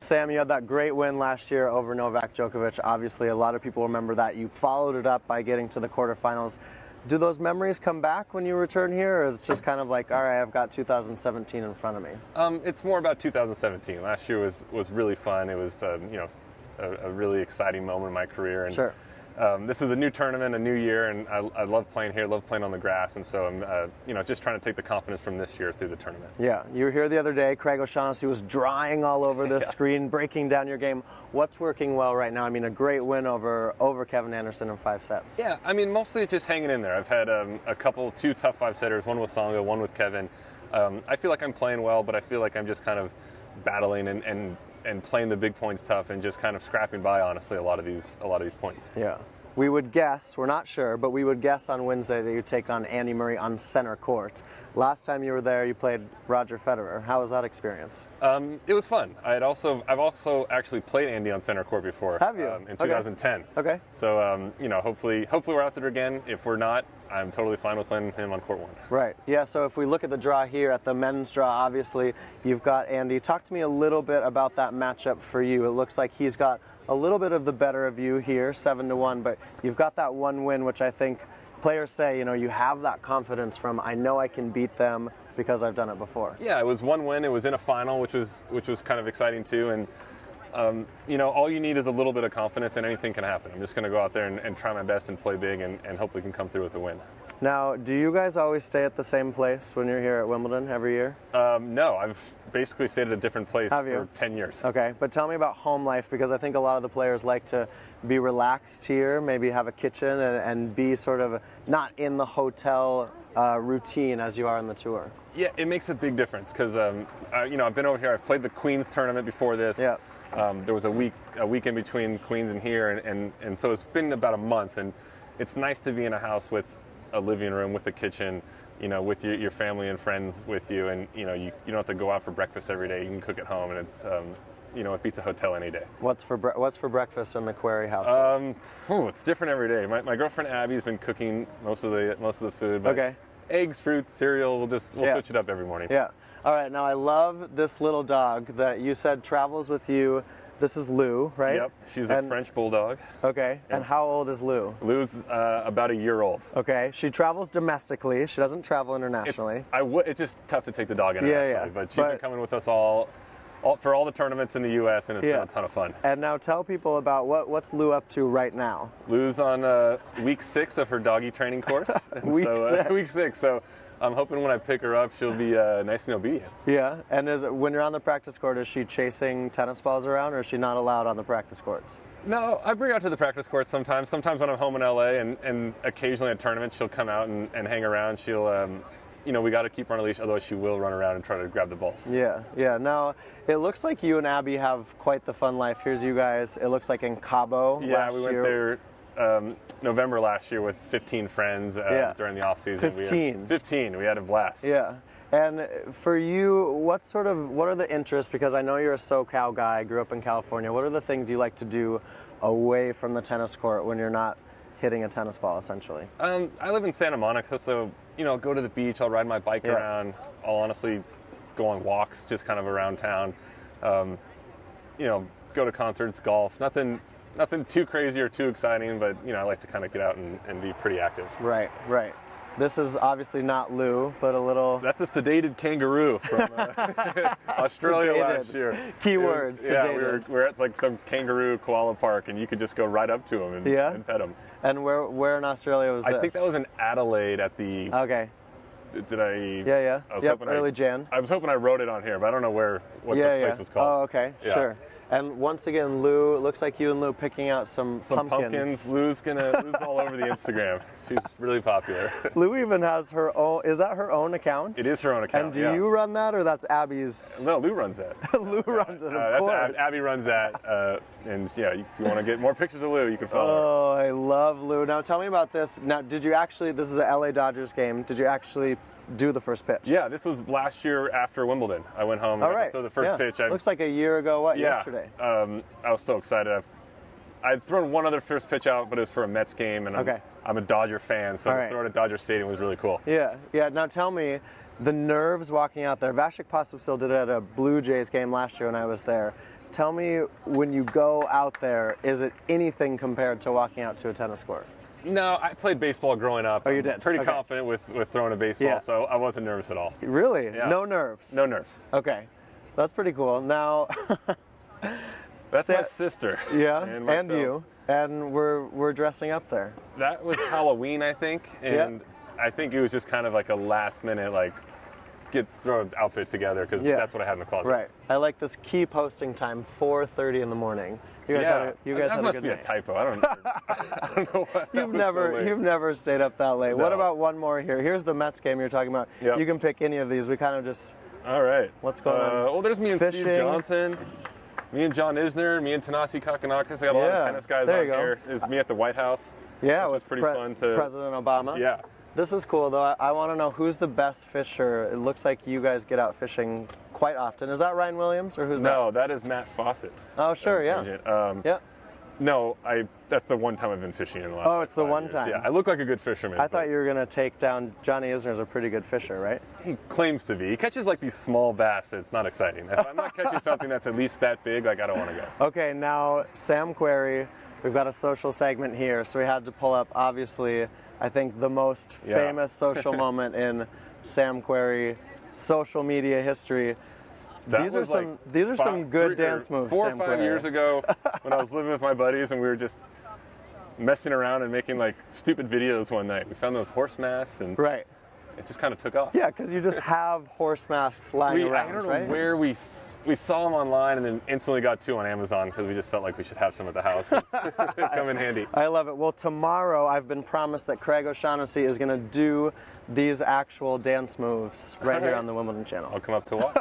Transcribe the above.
Sam, you had that great win last year over Novak Djokovic. Obviously, a lot of people remember that. You followed it up by getting to the quarterfinals. Do those memories come back when you return here, or is it just kind of like, all right, I've got 2017 in front of me? It's more about 2017. Last year was really fun. It was a really exciting moment in my career. And, sure. This is a new tournament, a new year, and I love playing here, love playing on the grass, and so I'm just trying to take the confidence from this year through the tournament. Yeah, you were here the other day. Craig O'Shaughnessy was drying all over this screen, breaking down your game. What's working well right now? I mean, a great win over Kevin Anderson in 5 sets. Yeah, I mean, mostly just hanging in there. I've had two tough 5-setters, one with Tsonga, one with Kevin. I feel like I'm playing well, but I feel like I'm just kind of battling and playing the big points tough and just kind of scrapping by, honestly, a lot of these points. Yeah. We would guess, we're not sure, but we would guess on Wednesday that you take on Andy Murray on center court. Last time you were there, you played Roger Federer. How was that experience? It was fun. I've also actually played Andy on center court before. Have you? In 2010. Okay. So hopefully we're out there again. If we're not, I'm totally fine with playing him on court 1. Right. Yeah, so if we look at the draw here, at the men's draw, obviously, you've got Andy. Talk to me a little bit about that matchup for you. It looks like he's got a little bit of the better of you here, 7-1, but you've got that one win, which I think players say, you have that confidence from, I know I can beat them because I've done it before. Yeah, it was one win. It was in a final, which was kind of exciting too. And all you need is a little bit of confidence, and anything can happen. I'm just going to go out there and try my best and play big, and hopefully can come through with a win. Now, do you guys always stay at the same place when you're here at Wimbledon every year? No, I've basically stayed at a different place for 10 years. Okay, but tell me about home life, because I think a lot of the players like to be relaxed here, maybe have a kitchen and be sort of not in the hotel routine as you are on the tour. Yeah, it makes a big difference because, I've been over here. I've played the Queens tournament before this. Yeah. There was a week in between Queens and here, and so it's been about a month, and it's nice to be in a house with a living room, with a kitchen, with your family and friends with you, and you don't have to go out for breakfast every day. You can cook at home, and it's it beats a hotel any day. What's for breakfast in the Querrey household? It's different every day. My girlfriend Abby's been cooking most of the food. But okay. Eggs, fruit, cereal. We'll switch it up every morning. Yeah. All right. Now I love this little dog that you said travels with you. This is Lou, right? Yep, she's a French bulldog. Okay, yep. And how old is Lou? Lou's about a year old. Okay, she travels domestically. She doesn't travel internationally. It's just tough to take the dog internationally, but she's been coming with us all for all the tournaments in the U.S., and it's been a ton of fun. And now tell people about what's Lou up to right now. Lou's on week 6 of her doggy training course. Week 6? Week 6, so I'm hoping when I pick her up, she'll be nice and obedient. Yeah, and when you're on the practice court, is she chasing tennis balls around, or is she not allowed on the practice courts? No, I bring her out to the practice court sometimes. Sometimes when I'm home in LA, and occasionally at tournaments, she'll come out and hang around. She'll, we got to keep her on a leash, otherwise she will run around and try to grab the balls. Yeah. Now, it looks like you and Abby have quite the fun life. Here's you guys, it looks like in Cabo last year. Yeah, we went there November last year with 15 friends during the off season. 15. We had a blast. Yeah. And for you, what are the interests? Because I know you're a SoCal guy, grew up in California. What are the things you like to do away from the tennis court when you're not hitting a tennis ball, essentially? I live in Santa Monica, so go to the beach. I'll ride my bike around. I'll honestly go on walks, just kind of around town. Go to concerts, golf. Nothing too crazy or too exciting, but I like to kind of get out and be pretty active. Right. This is obviously not Lou, but a little... That's a sedated kangaroo from Australia last year. Keyword, sedated. Yeah, we're at like some kangaroo koala park, and you could just go right up to him and pet him. And where in Australia was this? I think that was in Adelaide at the... Okay. Did I... Yeah. I was hoping early Jan. I was hoping I wrote it on here, but I don't know what the place was called. Oh, okay, sure. And once again, Lou, it looks like you and Lou picking out some pumpkins. Lou's all over the Instagram. She's really popular. Lou even has her own, is that her own account? It is her own account, And do you run that, or that's Abby's? No, Lou runs that. Lou runs it, of course. Abby runs that, and if you want to get more pictures of Lou, you can follow her. Oh, I love Lou. Now tell me about this. Now, this is a LA Dodgers game, did you actually do the first pitch? Yeah, this was last year after Wimbledon. I went home and threw the first pitch. Looks like a year ago, yesterday? I was so excited. I'd thrown one other first pitch out, but it was for a Mets game, and I'm a Dodger fan, so to throw it at Dodger Stadium was really cool. Yeah. Now tell me, the nerves walking out there. Vasek Pospisil did it at a Blue Jays game last year when I was there. tell me, when you go out there, is it anything compared to walking out to a tennis court? No, I played baseball growing up. Oh, you I'm did? pretty Okay. confident with throwing a baseball, Yeah. so I wasn't nervous at all. Really? Yeah. No nerves? No nerves. Okay. That's pretty cool. Now, That's my sister. Yeah, and and myself. you. And we're dressing up there. That was Halloween, I think, and I think it was just kind of like a last minute, like, throw outfits together, because that's what I had in the closet. Right. I like this key posting time, 4:30 in the morning. You guys had a, you guys that had must a good be night. a typo. I don't know what. You've never stayed up that late. No. What about one more here? Here's the Mets game you're talking about. Yep. You can pick any of these. We kind of just. All right. What's going on? Well, there's me and Fishing. Steve Johnson, me and John Isner, me and Tanasi Kakanakis. I got a lot of tennis guys there on you go. here. There's me at the White House. Yeah, which with is pretty fun to. President Obama. Yeah. This is cool, though. I want to know who's the best fisher. It looks like you guys get out fishing quite often. Is that Ryan Williams, or who's that? No, that is Matt Fawcett. Oh, sure, yeah. Yeah. No, that's the one time I've been fishing in the last. Oh, it's the 5 one years. time. Yeah, I look like a good fisherman. I thought you were going to take down Johnny Isner's a pretty good fisher, right? He claims to be. He catches like these small bass. It's not exciting. If I'm not catching something that's at least that big, like I don't want to go. Okay, now Sam Querrey. We've got a social segment here, so we had to pull up, obviously, I think the most famous social moment in Sam Querrey social media history. These are some good dance moves. 4 or Sam 5 Querrey. years ago, when I was living with my buddies and we were just messing around and making like stupid videos one night. We found those horse masks and Right. it just kind of took off. Yeah, because you just have horse masks lying around, I don't know right? where we saw them online and then instantly got 2 on Amazon because we just felt like we should have some at the house. It'd come in handy. I love it. Well, tomorrow I've been promised that Craig O'Shaughnessy is going to do these actual dance moves right here on the Wimbledon channel. I'll come up to watch.